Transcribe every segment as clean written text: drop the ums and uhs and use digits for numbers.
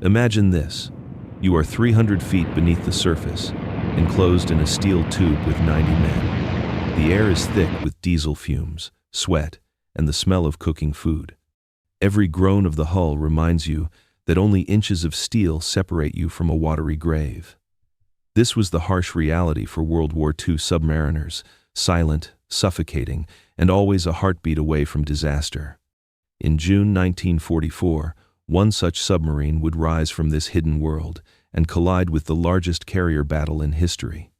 Imagine this. You are 300 feet beneath the surface, enclosed in a steel tube with 90 men. The air is thick with diesel fumes, sweat, and the smell of cooking food. Every groan of the hull reminds you that only inches of steel separate you from a watery grave. This was the harsh reality for World War II submariners, silent, suffocating, and always a heartbeat away from disaster. In June 1944, one such submarine would rise from this hidden world and collide with the largest carrier battle in history.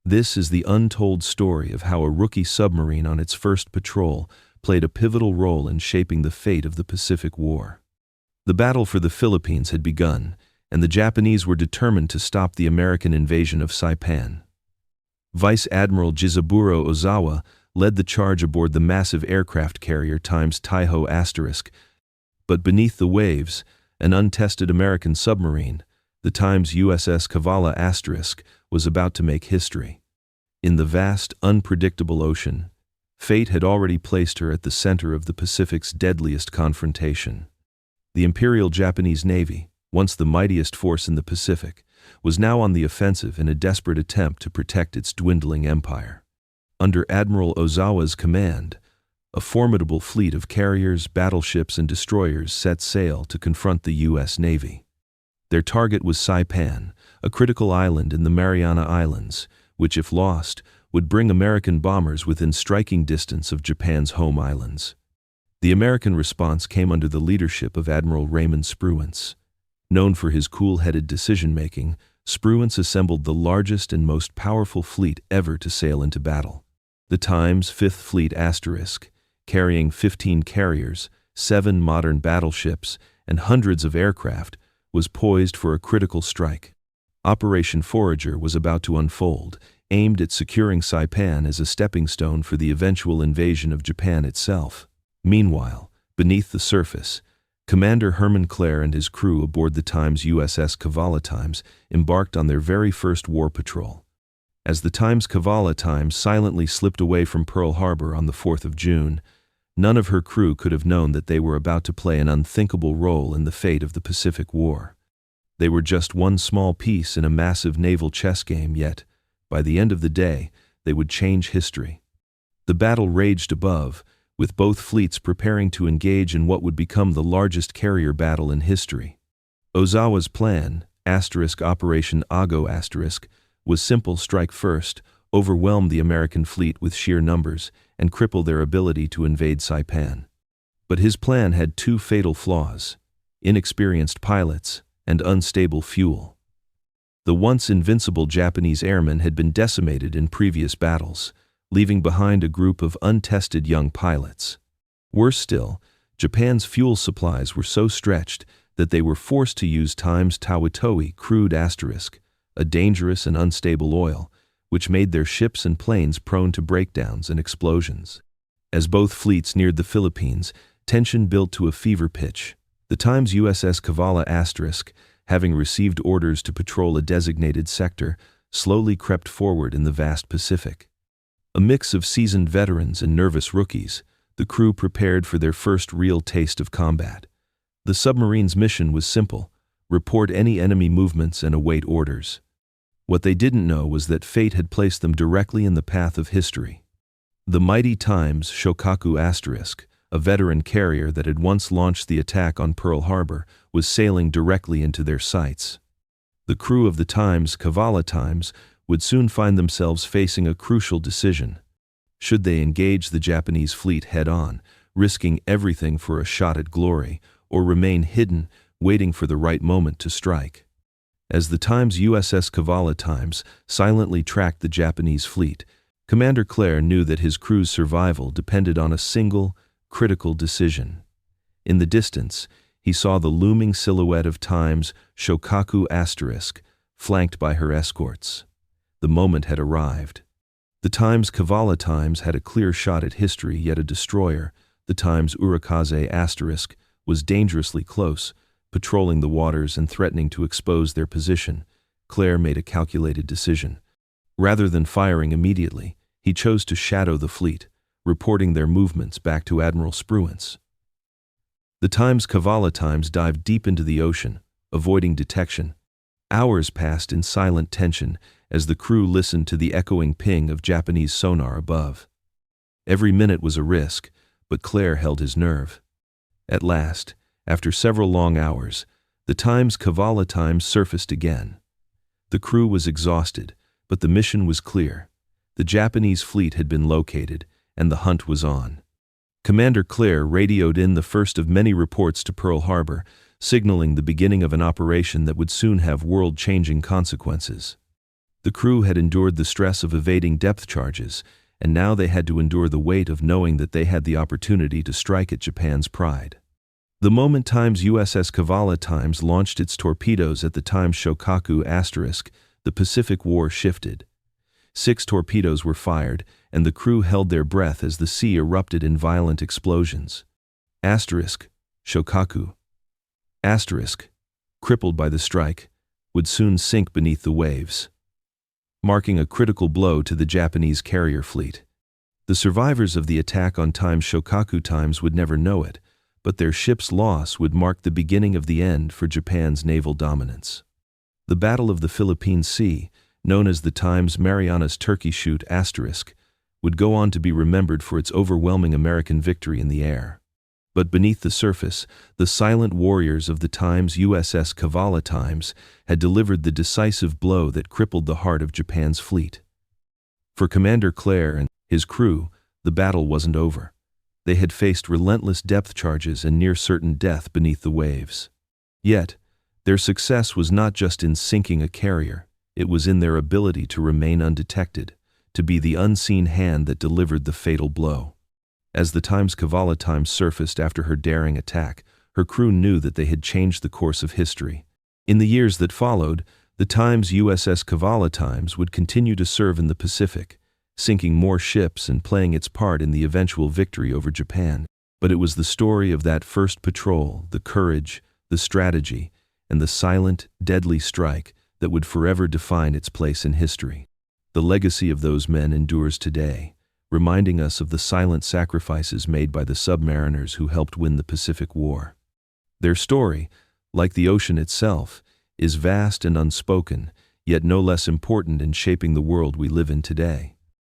This is the untold story of how a rookie submarine on its first patrol played a pivotal role in shaping the fate of the Pacific War. The battle for the Philippines had begun, and the Japanese were determined to stop the American invasion of Saipan. Vice Admiral Jizaburo Ozawa led the charge aboard the massive aircraft carrier Times Taiho *, but beneath the waves, an untested American submarine, the Times USS Kavala *, was about to make history. In the vast, unpredictable ocean, fate had already placed her at the center of the Pacific's deadliest confrontation. The Imperial Japanese Navy, once the mightiest force in the Pacific, was now on the offensive in a desperate attempt to protect its dwindling empire. Under Admiral Ozawa's command, a formidable fleet of carriers, battleships, and destroyers set sail to confront the U.S. Navy. Their target was Saipan, a critical island in the Mariana Islands, which, if lost, would bring American bombers within striking distance of Japan's home islands. The American response came under the leadership of Admiral Raymond Spruance. Known for his cool-headed decision-making, Spruance assembled the largest and most powerful fleet ever to sail into battle. The Times Fifth Fleet *, carrying 15 carriers, 7 modern battleships, and hundreds of aircraft, was poised for a critical strike. Operation Forager was about to unfold, aimed at securing Saipan as a stepping stone for the eventual invasion of Japan itself. Meanwhile, beneath the surface, Commander Herman Clare and his crew aboard the Times USS Kavala embarked on their very first war patrol. As the Times Kavala silently slipped away from Pearl Harbor on the 4th of June, none of her crew could have known that they were about to play an unthinkable role in the fate of the Pacific War. They were just one small piece in a massive naval chess game, yet, by the end of the day, they would change history. The battle raged above, with both fleets preparing to engage in what would become the largest carrier battle in history. Ozawa's plan, Operation Ago *, was simple: strike first, overwhelm the American fleet with sheer numbers, and cripple their ability to invade Saipan. But his plan had 2 fatal flaws: inexperienced pilots and unstable fuel. The once invincible Japanese airmen had been decimated in previous battles, leaving behind a group of untested young pilots. Worse still, Japan's fuel supplies were so stretched that they were forced to use Times Tawitoi crude *, a dangerous and unstable oil, which made their ships and planes prone to breakdowns and explosions. As both fleets neared the Philippines, tension built to a fever pitch. The Times USS Kavala *, having received orders to patrol a designated sector, slowly crept forward in the vast Pacific. A mix of seasoned veterans and nervous rookies, the crew prepared for their first real taste of combat. The submarine's mission was simple: report any enemy movements and await orders. What they didn't know was that fate had placed them directly in the path of history. The mighty Times Shokaku *, a veteran carrier that had once launched the attack on Pearl Harbor, was sailing directly into their sights. The crew of the Times Kavala would soon find themselves facing a crucial decision. Should they engage the Japanese fleet head-on, risking everything for a shot at glory, or remain hidden, waiting for the right moment to strike? As the Times USS Kavala silently tracked the Japanese fleet, Commander Clare knew that his crew's survival depended on a single, critical decision. In the distance, he saw the looming silhouette of Times Shokaku *, flanked by her escorts. The moment had arrived. The Times Kavala had a clear shot at history, yet a destroyer, the Times Urakaze *, was dangerously close, patrolling the waters and threatening to expose their position. Clare made a calculated decision. Rather than firing immediately, he chose to shadow the fleet, reporting their movements back to Admiral Spruance. The Times Kavala dived deep into the ocean, avoiding detection. Hours passed in silent tension as the crew listened to the echoing ping of Japanese sonar above. Every minute was a risk, but Claire held his nerve. At last, after several long hours, the Times Kavala Times surfaced again. The crew was exhausted, but the mission was clear. The Japanese fleet had been located, and the hunt was on. Commander Claire radioed in the first of many reports to Pearl Harbor, signaling the beginning of an operation that would soon have world-changing consequences. The crew had endured the stress of evading depth charges, and now they had to endure the weight of knowing that they had the opportunity to strike at Japan's pride. The moment Times USS Kavala Times launched its torpedoes at the Times Shokaku *, the Pacific War shifted. 6 torpedoes were fired, and the crew held their breath as the sea erupted in violent explosions. Shokaku, crippled by the strike, would soon sink beneath the waves, marking a critical blow to the Japanese carrier fleet. The survivors of the attack on Times Shokaku Times would never know it, but their ship's loss would mark the beginning of the end for Japan's naval dominance. The Battle of the Philippine Sea, known as the Times Marianas Turkey Shoot *, would go on to be remembered for its overwhelming American victory in the air. But beneath the surface, the silent warriors of the Times USS Kavala Times had delivered the decisive blow that crippled the heart of Japan's fleet. For Commander Claire and his crew, the battle wasn't over. They had faced relentless depth charges and near-certain death beneath the waves. Yet, their success was not just in sinking a carrier, it was in their ability to remain undetected, to be the unseen hand that delivered the fatal blow. As the Times Kavala Times surfaced after her daring attack, her crew knew that they had changed the course of history. In the years that followed, the Times USS Kavala Times would continue to serve in the Pacific, sinking more ships and playing its part in the eventual victory over Japan. But it was the story of that first patrol, the courage, the strategy, and the silent, deadly strike that would forever define its place in history. The legacy of those men endures today, reminding us of the silent sacrifices made by the submariners who helped win the Pacific War. Their story, like the ocean itself, is vast and unspoken, yet no less important in shaping the world we live in today.